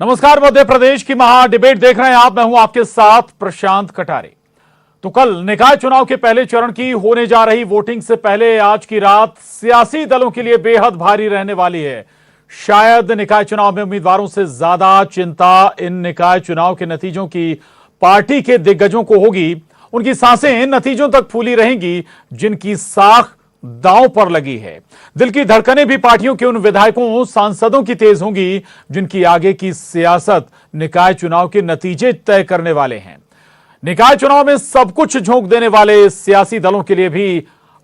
नमस्कार, मध्य प्रदेश की महा डिबेट देख रहे हैं आप। मैं हूं आपके साथ प्रशांत कटारे। तो कल निकाय चुनाव के पहले चरण की होने जा रही वोटिंग से पहले आज की रात सियासी दलों के लिए बेहद भारी रहने वाली है। शायद निकाय चुनाव में उम्मीदवारों से ज्यादा चिंता इन निकाय चुनाव के नतीजों की पार्टी के दिग्गजों को होगी। उनकी सांसें इन नतीजों तक फूली रहेंगी जिनकी साख दांव पर लगी है। दिल की धड़कनें भी पार्टियों के उन विधायकों सांसदों की तेज होंगी जिनकी आगे की सियासत निकाय चुनाव के नतीजे तय करने वाले हैं। निकाय चुनाव में सब कुछ झोंक देने वाले सियासी दलों के लिए भी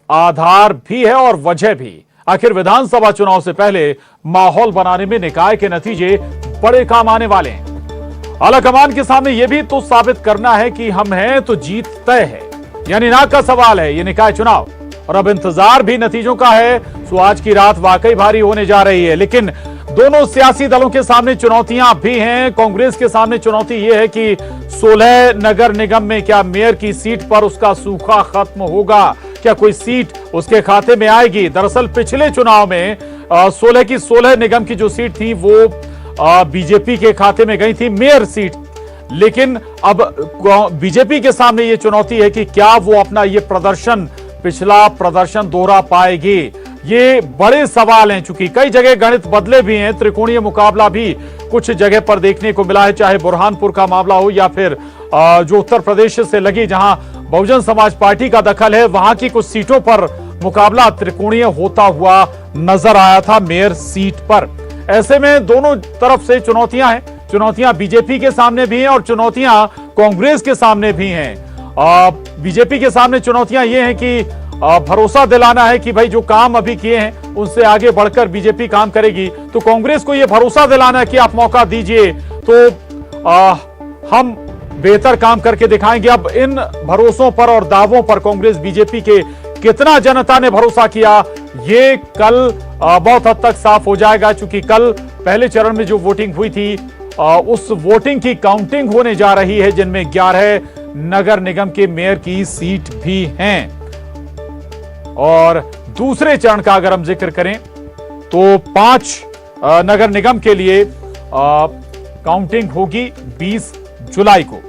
आधार भी है और वजह भी। आखिर विधानसभा चुनाव से पहले माहौल बनाने में निकाय के नतीजे बड़े काम आने वाले हैं। आलाकमान के सामने यह भी तो साबित करना है कि हम हैं तो जीत तय है, यानी ना का सवाल है ये निकाय चुनाव। और अब इंतजार भी नतीजों का है। तो आज की रात वाकई भारी होने जा रही है, लेकिन दोनों सियासी दलों के सामने चुनौतियां भी हैं। कांग्रेस के सामने चुनौती यह है कि 16 नगर निगम में क्या मेयर की सीट पर उसका सूखा खत्म होगा, क्या कोई सीट उसके खाते में आएगी। दरअसल पिछले चुनाव में 16 की 16 निगम की जो सीट थी वो बीजेपी के खाते में गई थी, मेयर सीट। लेकिन अब बीजेपी के सामने यह चुनौती है कि क्या वो अपना ये पिछला प्रदर्शन दोहरा पाएगी। ये बड़े सवाल हैं, चूंकि कई जगह गणित बदले भी हैं। त्रिकोणीय मुकाबला भी कुछ जगह पर देखने को मिला है, चाहे बुरहानपुर का मामला हो या फिर जो उत्तर प्रदेश से लगी जहां बहुजन समाज पार्टी का दखल है, वहां की कुछ सीटों पर मुकाबला त्रिकोणीय होता हुआ नजर आया था मेयर सीट पर। ऐसे में दोनों तरफ से चुनौतियां हैं। चुनौतियां बीजेपी के सामने भी हैं और चुनौतियां कांग्रेस के सामने भी हैं। बीजेपी के सामने चुनौतियां ये हैं कि भरोसा दिलाना है कि भाई जो काम अभी किए हैं उनसे आगे बढ़कर बीजेपी काम करेगी। तो कांग्रेस को ये भरोसा दिलाना है कि आप मौका दीजिए तो हम बेहतर काम करके दिखाएंगे। अब इन भरोसों पर और दावों पर कांग्रेस बीजेपी के कितना जनता ने भरोसा किया ये कल बहुत हद तक साफ हो जाएगा। चूंकि कल पहले चरण में जो वोटिंग हुई थी उस वोटिंग की काउंटिंग होने जा रही है, जिनमें 11 नगर निगम के मेयर की सीट भी हैं। और दूसरे चरण का अगर हम जिक्र करें तो 5 नगर निगम के लिए काउंटिंग होगी 20 जुलाई को।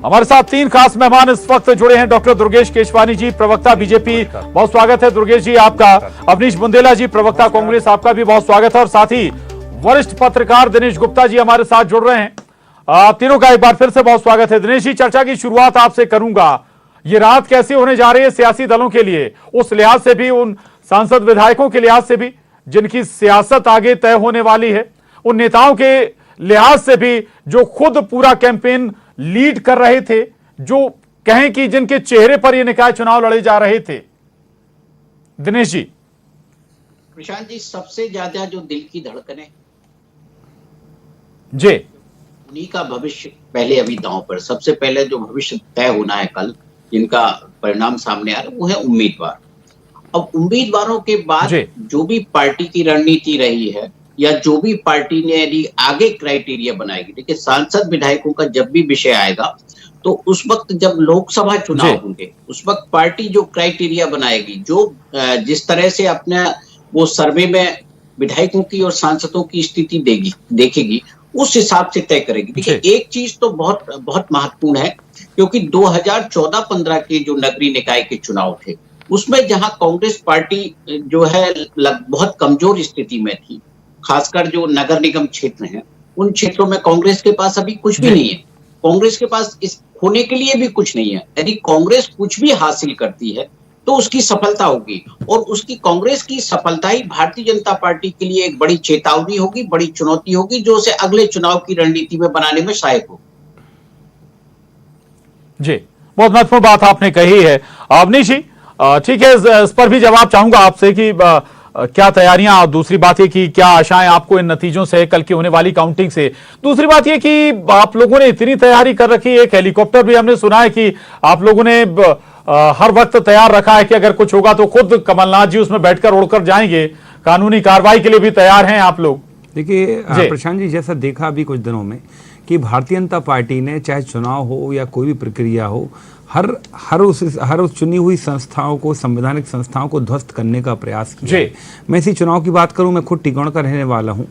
हमारे साथ 3 खास मेहमान इस वक्त जुड़े हैं। डॉक्टर दुर्गेश केशवानी जी, प्रवक्ता बीजेपी, बहुत स्वागत है दुर्गेश जी आपका। अवनीश बुंदेला जी, प्रवक्ता कांग्रेस, आपका भी बहुत स्वागत है। और साथ ही वरिष्ठ पत्रकार दिनेश गुप्ता जी हमारे साथ जुड़ रहे हैं। तीनों का एक बार फिर से बहुत स्वागत है। दिनेश जी, चर्चा की शुरुआत आपसे करूंगा। ये रात कैसी होने जा रही है सियासी दलों के लिए, उस लिहाज से भी, उन सांसद विधायकों के लिहाज से भी जिनकी सियासत आगे तय होने वाली है, उन नेताओं के लिहाज से भी जो खुद पूरा कैंपेन लीड कर रहे थे, जो कहें कि जिनके चेहरे पर ये निकाय चुनाव लड़े जा रहे थे। दिनेश जी। प्रशांत जी, सबसे ज्यादा जो दिल की धड़कने जी, उन्हीं का भविष्य पहले अभी दांव पर। सबसे पहले जो भविष्य तय होना है कल, जिनका परिणाम सामने आ रहा है, वो है उम्मीदवार। अब उम्मीदवारों के बाद जो भी पार्टी की रणनीति रही है या जो भी पार्टी ने यदि आगे क्राइटेरिया बनाएगी, देखिए सांसद विधायकों का जब भी विषय आएगा तो उस वक्त जब लोकसभा चुनाव होंगे उस वक्त पार्टी जो क्राइटेरिया बनाएगी, जो जिस तरह से अपने वो सर्वे में विधायकों की और सांसदों की स्थिति देखेगी, उस हिसाब से तय करेगी। देखिए, एक चीज तो बहुत बहुत महत्वपूर्ण है, क्योंकि 2014-15 के जो नगरीय निकाय के चुनाव थे उसमें जहां कांग्रेस पार्टी जो है बहुत कमजोर स्थिति में थी, खासकर जो नगर निगम क्षेत्र हैं उन क्षेत्रों में कांग्रेस के पास अभी कुछ भी नहीं है। कांग्रेस के पास इस होने के लिए भी कुछ नहीं है। यदि कांग्रेस कुछ भी हासिल करती है तो उसकी सफलता होगी, और उसकी कांग्रेस की सफलता ही भारतीय जनता पार्टी के लिए एक बड़ी चेतावनी होगी, बड़ी चुनौती होगी, जो उसे अगले चुनाव की रणनीति में बनाने में सहायक हो। जी, बहुत महत्वपूर्ण बात आपने कही है अवनीश जी। ठीक है, इस पर भी जवाब चाहूंगा आपसे कि क्या तैयारियां, दूसरी बात ये कि क्या आशाएं आपको इन नतीजों से, कल की होने वाली काउंटिंग से। दूसरी बात ये कि आप लोगों ने इतनी तैयारी कर रखी है, एक हेलीकॉप्टर भी हमने सुना है कि आप लोगों ने हर वक्त तैयार रखा है कि अगर कुछ होगा तो खुद कमलनाथ जी उसमें बैठकर उड़कर जाएंगे। कानूनी कार्रवाई के लिए भी तैयार हैं आप लोग। देखिए प्रशांत जी, जैसा देखा अभी कुछ दिनों में कि भारतीय जनता पार्टी ने चाहे चुनाव हो या कोई भी प्रक्रिया हो, हर उस चुनी हुई संस्थाओं को, संवैधानिक संस्थाओं को ध्वस्त करने का प्रयास किया है। मैं इसी चुनाव की बात करूं, मैं खुद टिकौण का रहने वाला हूं।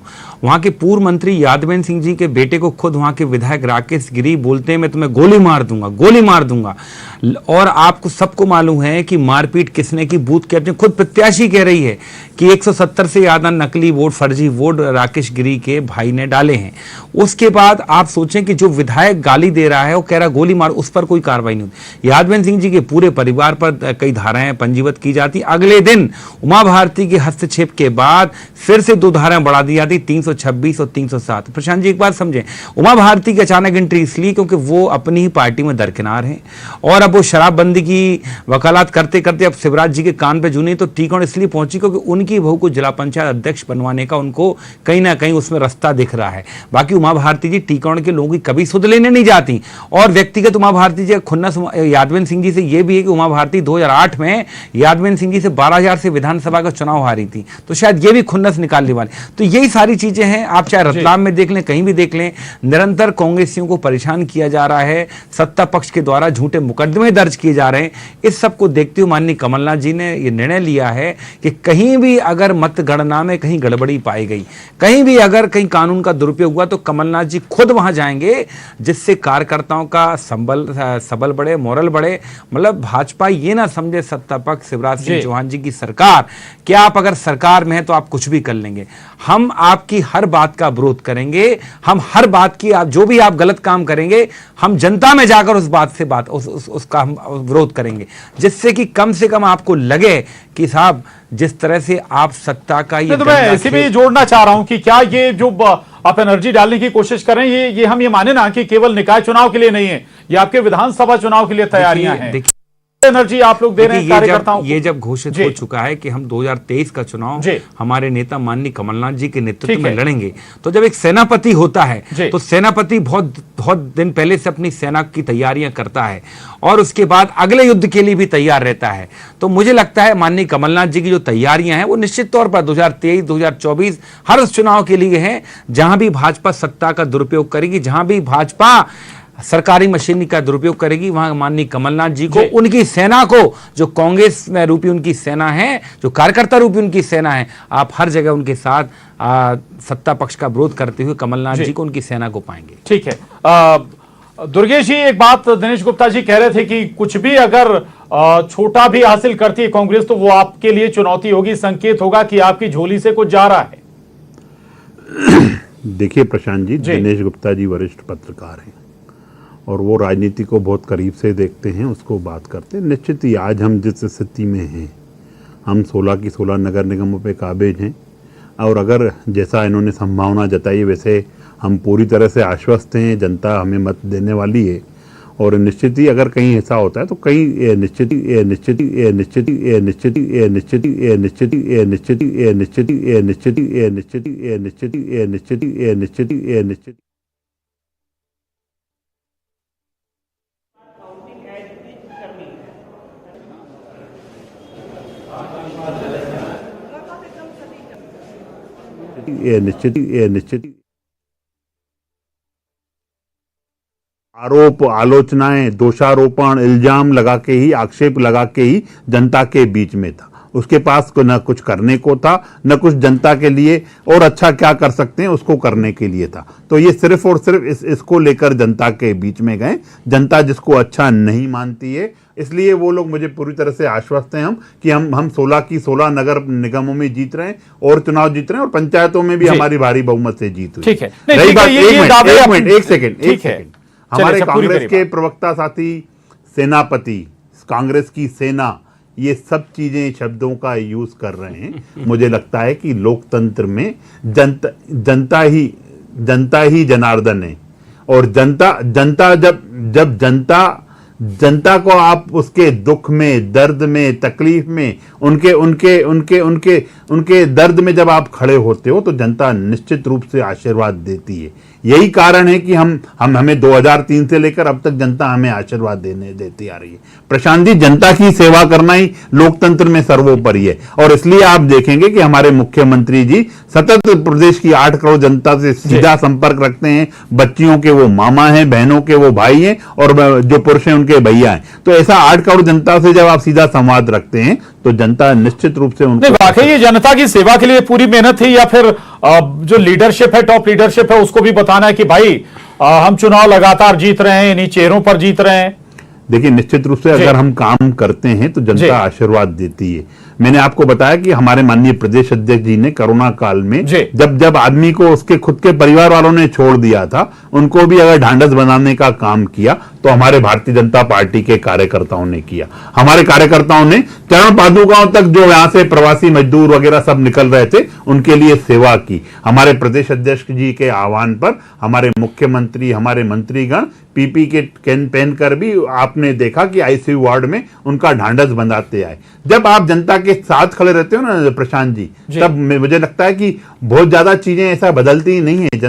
वहां के पूर्व मंत्री यादवेंद्र सिंह जी के बेटे को खुद वहां के विधायक राकेश गिरी बोलते हैं मैं तुम्हें गोली मार दूंगा। और आपको सबको मालूम है कि मारपीट किसने की, बूथ कैप्टन खुद प्रत्याशी कह रही है कि 170 से ज्यादा नकली वोट, फर्जी वोट राकेश गिरी के भाई ने डाले हैं। उसके बाद आप सोचें कि जो विधायक गाली दे रहा है वो कह रहा गोली मार, उस पर कोई कार्रवाई नहीं होती। यादवेंद्र सिंह जी के पूरे परिवार पर कई धाराएं पंजीबद्ध की जाती। अगले दिन उमा भारती के हस्तक्षेप के बाद फिर से 2 धाराएं बढ़ा दी जाती, 326 और 307। प्रशांत जी एक बात समझें, उमा भारती की अचानक एंट्री इसलिए क्योंकि वो अपनी ही पार्टी में दरकिनार हैं और अब वो शराबबंदी की वकालत करते करते अब शिवराज जी के कान पे जूनी, तो टिकौण इसलिए पहुंची क्योंकि उनकी बहू को जिला पंचायत अध्यक्ष बनवाने का उनको कहीं ना कहीं उसमें रास्ता दिख रहा है। बाकी उमा भारती जी टिकौण के लोगों की कभी सुध लेने नहीं जाती। और व्यक्तिगत उमा भारती जी खुन्नस यादवेंद्र सिंह जी से यह भी है कि उमा भारती 2008 में यादवेंद्र सिंह जी से 12,000 से विधानसभा का चुनाव हारी थी, तो शायद ये भी खुन्नस निकालने वाली। तो यही सारी चीजें हैं, आप चाहे रतलाम में देख लें, कहीं भी देख लें, निरंतर कांग्रेसियों को परेशान किया जा रहा है, सत्ता पक्ष के द्वारा झूठे मुकदमे दर्ज किए जा रहे हैं। इस सब को देखते हुए माननीय कमलनाथ जी ने यह निर्णय लिया है कि कहीं भी अगर मतगणना में कहीं गड़बड़ी पाई गई, कहीं भी अगर कहीं कानून का दुरुपयोग हुआ, तो कमलनाथ जी खुद वहां जाएंगे, जिससे कार्यकर्ताओं का सबल बढ़े, मोरल बढ़े। मतलब भाजपा ये ना समझे सत्ता पक्ष शिवराज सिंह चौहान जी की सरकार कि आप अगर सरकार में हैं तो आप कुछ भी कर लेंगे। हम आपकी हर बात का विरोध करेंगे, हम हर बात की, आप जो भी आप गलत काम करेंगे, हम जनता में जाकर उस बात से उसका हम विरोध करेंगे, जिससे कि कम से कम आपको लगे कि साहब जिस तरह से आप सत्ता का ये, तो मैं इसी में जोड़ना चाह रहा हूं कि क्या ये जो आप एनर्जी डालने की कोशिश कर रहे हैं, ये हम ये माने ना कि केवल निकाय चुनाव के लिए नहीं है, ये आपके विधानसभा चुनाव के लिए तैयारियां हैं। एनर्जी आप लोग दे रहे हैं कार्यकर्ताओं को। ये जब घोषित हो चुका है कि हम 2023 का चुनाव हमारे नेता माननीय कमलनाथ जी के नेतृत्व में लड़ेंगे, तो जब एक सेनापति होता है तो सेनापति बहुत दिन पहले से अपनी सेना की तैयारियां करता है और उसके बाद अगले युद्ध के लिए भी तैयार रहता है। तो मुझे लगता है माननीय कमलनाथ जी की जो तैयारियां हैं वो निश्चित तौर पर 2023, 2024 हर उस चुनाव के लिए हैं जहां भी भाजपा सत्ता का दुरुपयोग करेगी, जहां भी भाजपा सरकारी मशीनरी का दुरुपयोग करेगी, वहां माननीय कमलनाथ जी को, उनकी सेना को, जो कांग्रेस में रूपी उनकी सेना है, जो कार्यकर्ता रूपी उनकी सेना है, आप हर जगह उनके साथ सत्ता पक्ष का विरोध करते हुए कमलनाथ जी को, उनकी सेना को पाएंगे। ठीक है। दुर्गेश जी, एक बात दिनेश गुप्ता जी कह रहे थे कि कुछ भी अगर छोटा भी हासिल करती है कांग्रेस तो वो आपके लिए चुनौती होगी, संकेत होगा कि आपकी झोली से कुछ जा रहा है। देखिए प्रशांत जी, दिनेश गुप्ता जी वरिष्ठ पत्रकार हैं और वो राजनीति को बहुत करीब से देखते हैं, उसको बात करते हैं। निश्चित ही आज हम जिस स्थिति में हैं, हम 16 की 16 नगर निगमों पे काबिज हैं और अगर जैसा इन्होंने संभावना जताई वैसे हम पूरी तरह से आश्वस्त हैं, जनता हमें मत देने वाली है। और निश्चित ही अगर कहीं ऐसा होता है तो कहीं निश्चित आरोप, आलोचनाएं, दोषारोपण, इल्जाम लगा के ही, आक्षेप लगा के ही जनता के बीच में था। उसके पास न कुछ करने को था, न कुछ जनता के लिए और अच्छा क्या कर सकते हैं उसको करने के लिए था। तो ये सिर्फ और सिर्फ इसको लेकर जनता के बीच में गए। जनता जिसको अच्छा नहीं मानती है, इसलिए वो लोग, मुझे पूरी तरह से आश्वस्त हैं हम कि हम 16 की 16 नगर निगमों में जीत रहे हैं और चुनाव जीत रहे हैं और पंचायतों में भी हमारी भारी बहुमत से जीत हुई। ठीक है। रही बात, एक सेकंड, हमारे कांग्रेस के प्रवक्ता साथी सेनापति, कांग्रेस की सेना, ये सब चीजें, शब्दों का यूज कर रहे हैं। मुझे लगता है कि लोकतंत्र में जनता ही जनार्दन है और जब जनता को आप उसके दुख में, दर्द में, तकलीफ में, उनके दर्द में जब आप खड़े होते हो तो जनता निश्चित रूप से आशीर्वाद देती है। यही कारण है कि हमें 2003 से लेकर अब तक जनता हमें आशीर्वाद देती आ रही है। प्रशांत जी, जनता की सेवा करना ही लोकतंत्र में सर्वोपरि है, और इसलिए आप देखेंगे कि हमारे मुख्यमंत्री जी सतत प्रदेश की 8 करोड़ जनता से सीधा संपर्क रखते हैं। बच्चियों के वो मामा हैं, बहनों के वो भाई हैं, और जो पुरुष हैं उनके भैया हैं। तो ऐसा 8 करोड़ जनता से जब आप सीधा संवाद रखते हैं तो जनता निश्चित रूप से उनको, वाकई ये जनता की सेवा के लिए पूरी मेहनत थी, या फिर जो लीडरशिप है, टॉप लीडरशिप है, उसको भी बताना है कि भाई हम चुनाव लगातार जीत रहे हैं, इन्हीं चेहरों पर जीत रहे हैं? देखिए, निश्चित रूप से अगर हम काम करते हैं तो जनता आशीर्वाद देती है। मैंने आपको बताया कि हमारे माननीय प्रदेश अध्यक्ष जी ने कोरोना काल में जब आदमी को उसके खुद के परिवार वालों ने छोड़ दिया था, उनको भी अगर ढांढस बनाने का काम किया तो हमारे भारतीय जनता पार्टी के कार्यकर्ताओं ने किया। हमारे कार्यकर्ताओं ने चरण पादुकाओं तक जो यहाँ से प्रवासी मजदूर वगैरह सब निकल रहे थे उनके लिए सेवा की। हमारे प्रदेश अध्यक्ष जी के आह्वान पर हमारे मुख्यमंत्री, हमारे मंत्रीगण पीपी के कैन पहन कर भी आपने देखा कि आईसीयू वार्ड में उनका ढांढस बनाते आए। जब आप जनता के साथ खड़े रहते हो ना प्रशांत जी, तब मुझे लगता है कि बहुत ज्यादा चीजें ऐसा बदलती ही नहीं है।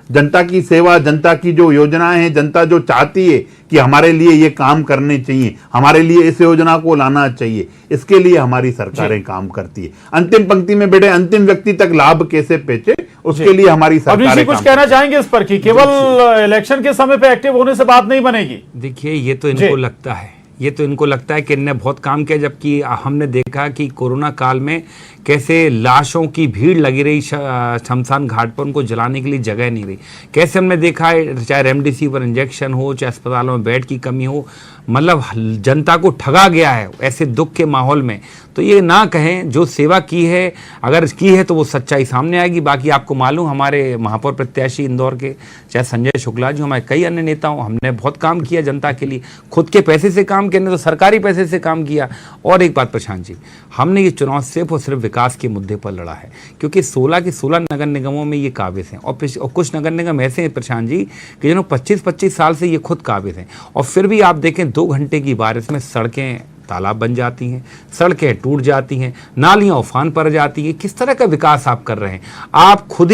जनता की सेवा, जनता की जो योजनाएं हैं, जनता जो चाहती है कि हमारे लिए ये काम करने चाहिए, हमारे लिए इस योजना को लाना चाहिए, इसके लिए हमारी सरकारें काम करती है। अंतिम पंक्ति में बैठे अंतिम व्यक्ति तक लाभ कैसे पहुंचे, उसके लिए हमारी सरकारें कुछ कहना चाहेंगे इस पर कि केवल इलेक्शन के समय पे एक्टिव होने से बात नहीं बनेगी? देखिए, ये तो इनको लगता है कि इनने बहुत काम किया, जबकि हमने देखा कि कोरोना काल में कैसे लाशों की भीड़ लगी रही शमशान घाट पर, उनको जलाने के लिए जगह नहीं रही। कैसे हमने देखा है, चाहे रेमडेसिविर इंजेक्शन हो, चाहे अस्पतालों में बेड की कमी हो, मतलब जनता को ठगा गया है ऐसे दुख के माहौल में। तो ये ना कहें, जो सेवा की है अगर की है तो वो सच्चाई सामने आएगी। बाकी आपको मालूम, हमारे महापौर प्रत्याशी इंदौर के चाहे संजय शुक्ला जी, हमारे कई अन्य नेताओं, हमने बहुत काम किया जनता के लिए, खुद के पैसे से काम किया, तो सरकारी पैसे से काम किया। और एक बात प्रशांत जी, हमने ये चुनाव सिर्फ और सिर्फ विकास के मुद्दे पर लड़ा है, क्योंकि 16 के 16 नगर निगमों में ये काबिज हैं, और कुछ नगर निगम ऐसे हैं प्रशांत जी कि जिन्होंने 25-25 साल से ये खुद काबिज हैं, और फिर भी आप देखें 2 घंटे की बारिश में सड़कें तालाब बन जाती हैं, सड़कें टूट जाती हैं, नालियां उफान पर जाती हैं। किस तरह का विकास आप कर रहे हैं? आप खुद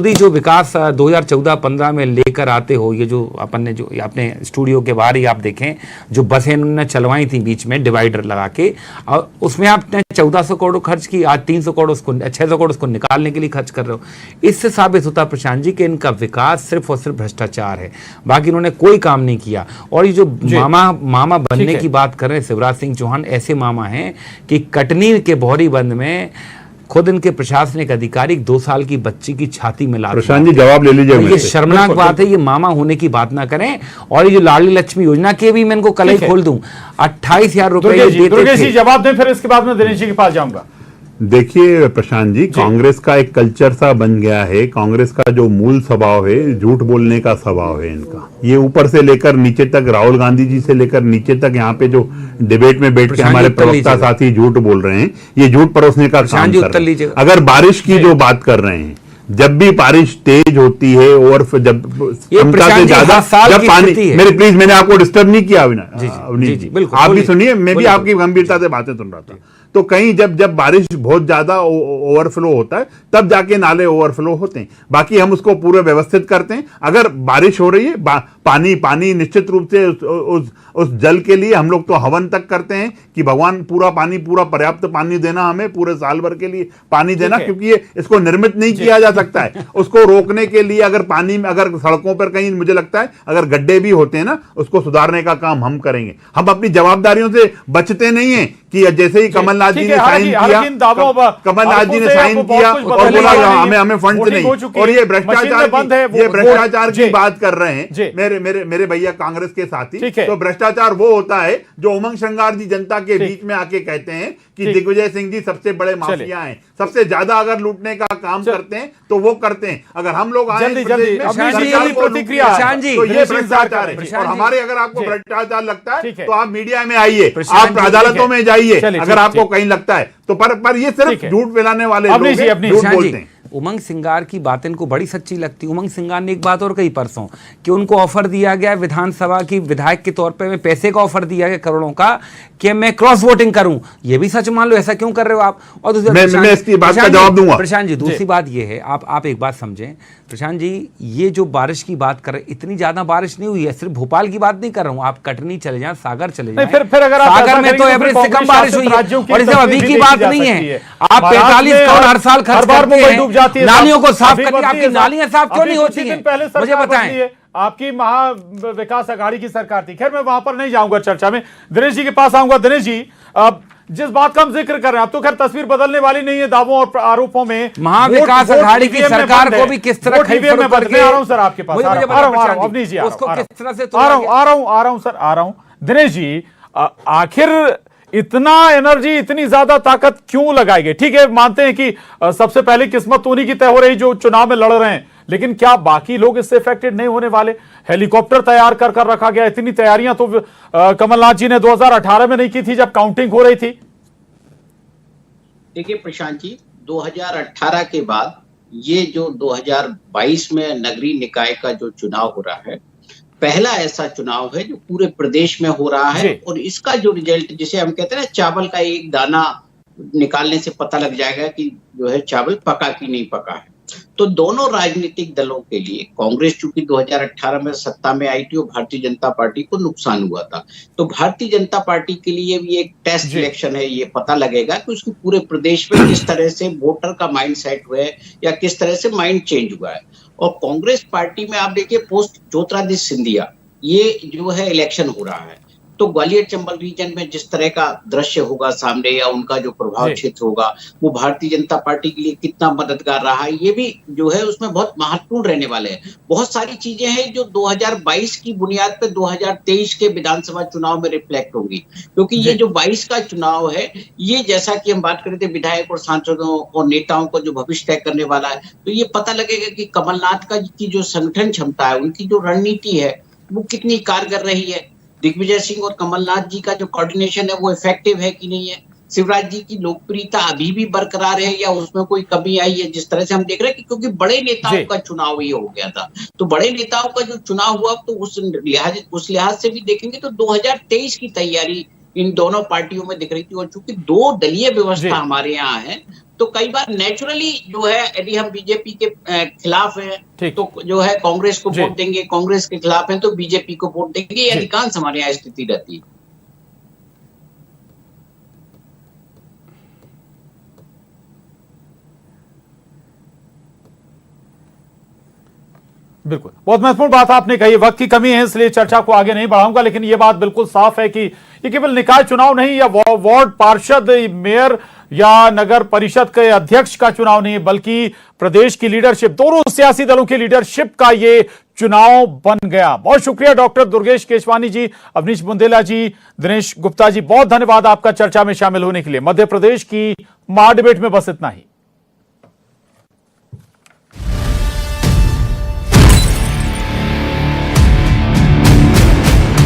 ही जो विकास 2014-15 में लेकर आते हो, ये जो अपने स्टूडियो के बाहर ही आप देखें, जो बसें उन्होंने चलवाई थी बीच में डिवाइडर लगा के, और उसमें आपने 1400 करोड़ खर्च की, आज 300 करोड़ उसको 600 करोड़ उसको निकालने के लिए खर्च कर रहे हो। इससे साबित होता प्रशांत जी कि इनका विकास सिर्फ और सिर्फ भ्रष्टाचार है, बाकी इन्होंने कोई काम नहीं किया। और ये जो मामा बनने की बात कर रहे हैं शिवराज सिंह चौहान, ऐसे मामा हैं कि कटनी के बौरी बंद में खुद इनके प्रशासनिक अधिकारी 2 साल की बच्ची की छाती में लात। प्रशांत जी, जवाब ले लीजिए। ये शर्मनाक बात है, ये मामा होने की बात ना करें। और ये जो लाडली लक्ष्मी योजना के भी मैं इनको कल ही खोल दूं, 28,000 रुपए देते थे। जवाब दें, फिर इसके बाद मैं दिनेश जी के पास जाऊंगा। देखिए प्रशांत जी, कांग्रेस का एक कल्चर सा बन गया है। कांग्रेस का जो मूल स्वभाव है, झूठ बोलने का स्वभाव है इनका। ये ऊपर से लेकर नीचे तक, राहुल गांधी जी से लेकर नीचे तक, यहाँ पे जो डिबेट में बैठ के हमारे प्रवक्ता साथी झूठ बोल रहे हैं, ये झूठ परोसने का काम कर रहे हैं। अगर बारिश की जो बात कर रहे हैं, जब भी बारिश तेज होती है और जब क्षमता से ज्यादा जब पानी, मैंने आपको डिस्टर्ब नहीं किया अविनाश, आप भी सुनिए, मैं भी आपकी गंभीरता से बातें सुन रहा था। तो कहीं जब बारिश बहुत ज्यादा ओवरफ्लो होता है, तब जाके नाले ओवरफ्लो होते हैं। बाकी हम उसको पूरे व्यवस्थित करते हैं। अगर बारिश हो रही है, पानी निश्चित रूप से उस जल के लिए हम लोग तो हवन तक करते हैं कि भगवान पूरा पर्याप्त पानी देना, हमें पूरे साल भर के लिए पानी देना, क्योंकि ये इसको निर्मित नहीं किया जा सकता है। उसको रोकने के लिए अगर पानी में, अगर सड़कों पर कहीं मुझे लगता है अगर गड्ढे भी होते हैं ना, उसको सुधारने का काम हम करेंगे। हम अपनी जवाबदारियों से बचते नहीं है कि जैसे ही कमलनाथ जी ने साइन किया, और बोला हमें फंड नहीं, और ये भ्रष्टाचार की बात कर रहे हैं मेरे भैया कांग्रेस के साथी। तो भ्रष्टाचार वो होता है जो उमंग श्रृंगार जी जनता के बीच में आके कहते हैं कि दिग्विजय सिंह जी सबसे बड़े माफिया हैं, सबसे ज्यादा अगर लूटने का काम करते हैं तो वो करते हैं। अगर हम लोग आए प्रतिक्रिया तो ये भ्रष्टाचार है। और हमारे, अगर आपको भ्रष्टाचार लगता है तो आप मीडिया में आइए, आप अदालतों में जाइए, अगर आपको कहीं लगता है तो। पर ये सिर्फ झूठ फैलाने वाले लोग झूठ बोलते हैं। उमंग सिंगार की बात इनको बड़ी सच्ची लगती। उमंग सिंगार ने एक बात और कही परसों कि उनको ऑफर दिया गया विधानसभा की विधायक के तौर पे, पैसे का ऑफर दिया गया करोड़ों का कि मैं क्रॉस वोटिंग करूं। ये भी सच मान लो, ऐसा क्यों कर रहे हो आप? और दूसरी मैं इसकी बात का जवाब दूंगा। प्रशांत जी, दूसरी बात ये है, आप एक बात समझें प्रशांत जी, ये जो बारिश की बात कर रहे, इतनी ज्यादा बारिश नहीं हुई है। सिर्फ भोपाल की बात नहीं कर रहा हूं, आप कटनी चले जाएं, सागर चले जाएं, फिर अगर सागर में तो एवरेज से कम बारिश हुई है। और इसमें अभी की बात नहीं है, आप 45 करोड़ हर साल खर्च करते हैं नालियों को साफ करके, आपकी नालियां साफ क्यों नहीं होती हैं? मुझे बताएं। आपकी महा विकास अघाड़ी की सरकार थी। खैर मैं वहां पर नहीं जाऊंगा चर्चा में, दिनेश जी के पास आऊंगा। दिनेश जी, जिस बात का हम जिक्र कर रहे हैं, अब तो खैर तस्वीर बदलने वाली नहीं है दावों और आरोपों में। महाविकास अघाड़ी की सरकार को भी किस तरह में बदले, आ रहा हूं सर आपके पास, आ रहा हूं सर, आ रहा हूं। दिनेश जी, आखिर इतना एनर्जी, इतनी ज्यादा ताकत क्यों लगाई गई? ठीक है, मानते हैं कि सबसे पहले किस्मत उन्हीं की तय हो रही जो चुनाव में लड़ रहे हैं, लेकिन क्या बाकी लोग इससे इफेक्टेड नहीं होने वाले? हेलीकॉप्टर तैयार कर रखा गया। इतनी तैयारियां तो कमलनाथ जी ने 2018 में नहीं की थी जब काउंटिंग हो रही थी। देखिए प्रशांत जी, 2018 के बाद ये जो 2022 में नगरीय निकाय का जो चुनाव हो रहा है, पहला ऐसा चुनाव है जो पूरे प्रदेश में हो रहा है। और इसका जो रिजल्ट, जिसे हम कहते हैं ना, चावल का एक दाना निकालने से पता लग जाएगा कि जो है चावल पका कि नहीं पका है। तो दोनों राजनीतिक दलों के लिए, कांग्रेस चूंकि 2018 में सत्ता में आई थी और भारतीय जनता पार्टी को नुकसान हुआ था, तो भारतीय जनता पार्टी के लिए भी एक टेस्ट इलेक्शन है। ये पता लगेगा कि उसकी पूरे प्रदेश में किस तरह से वोटर का माइंड सेट हुआ है या किस तरह से माइंड चेंज हुआ है। और कांग्रेस पार्टी में आप देखिए, पोस्ट ज्योतिरादित्य सिंधिया ये जो है इलेक्शन हो रहा है, तो ग्वालियर चंबल रीजन में जिस तरह का दृश्य होगा सामने, या उनका जो प्रभाव क्षेत्र होगा, वो भारतीय जनता पार्टी के लिए कितना मददगार रहा है, ये भी जो है उसमें बहुत महत्वपूर्ण रहने वाले हैं। बहुत सारी चीजें हैं जो 2022 की बुनियाद पर 2023 के विधानसभा चुनाव में रिफ्लेक्ट होंगी, क्योंकि ये जो 22 का चुनाव है, ये जैसा कि हम बात कर रहे थे विधायक और सांसदों और नेताओं को जो भविष्य तय करने वाला है, तो ये पता लगेगा कि कमलनाथ की जो संगठन क्षमता है, उनकी जो रणनीति है, वो कितनी कारगर रही है। दिग्विजय सिंह और कमलनाथ जी का जो कोऑर्डिनेशन है वो इफेक्टिव है कि नहीं है। शिवराज जी की लोकप्रियता अभी भी बरकरार है या उसमें कोई कमी आई है? जिस तरह से हम देख रहे हैं कि क्योंकि बड़े नेताओं का चुनाव ये हो गया था, तो बड़े नेताओं का जो चुनाव हुआ, तो उस लिहाज से भी देखेंगे तो 2023 की तैयारी इन दोनों पार्टियों में दिख रही थी। और चूंकि दो दलीय व्यवस्था हमारे यहाँ है, तो कई बार नेचुरली जो है, यदि हम बीजेपी के खिलाफ हैं तो जो है कांग्रेस को वोट देंगे, कांग्रेस के खिलाफ हैं तो बीजेपी को वोट देंगे। ये अधिकांश हमारे यहाँ स्थिति रहती है। बिल्कुल, बहुत महत्वपूर्ण बात आपने कही। वक्त की कमी है इसलिए चर्चा को आगे नहीं बढ़ाऊंगा, लेकिन यह बात बिल्कुल साफ है कि ये केवल निकाय चुनाव नहीं, या वार्ड पार्षद, मेयर या नगर परिषद के अध्यक्ष का चुनाव नहीं, बल्कि प्रदेश की लीडरशिप, दोनों सियासी दलों की लीडरशिप का ये चुनाव बन गया। बहुत शुक्रिया डॉक्टर दुर्गेश केशवानी जी, अवनीश बुंदेला जी, दिनेश गुप्ता जी, बहुत धन्यवाद आपका चर्चा में शामिल होने के लिए। मध्य प्रदेश की महाडिबेट में बस इतना ही।